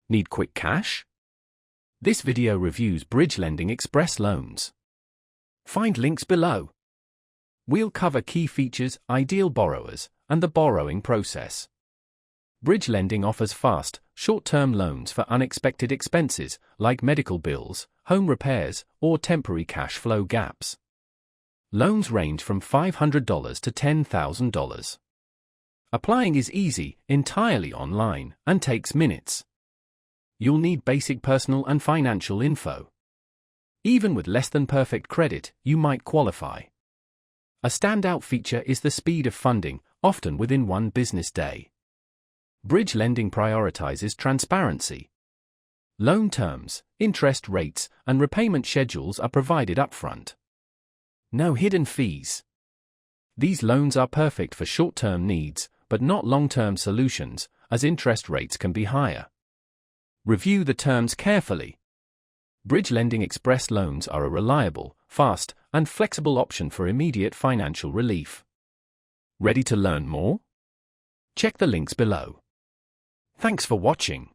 Need quick cash? This video reviews Bridge Lending Express loans. Find links below. We'll cover key features, ideal borrowers, and the borrowing process. Bridge Lending offers fast, short-term loans for unexpected expenses like medical bills, home repairs, or temporary cash flow gaps. Loans range from $500 to $10,000. Applying is easy, entirely online, and takes minutes. You'll need basic personal and financial info. Even with less than perfect credit, you might qualify. A standout feature is the speed of funding, often within one business day. Bridge Lending prioritizes transparency. Loan terms, interest rates, and repayment schedules are provided upfront. No hidden fees. These loans are perfect for short-term needs, but not long-term solutions, as interest rates can be higher. Review the terms carefully. Bridge Lending Express loans are a reliable, fast, and flexible option for immediate financial relief. Ready to learn more? Check the links below. Thanks for watching.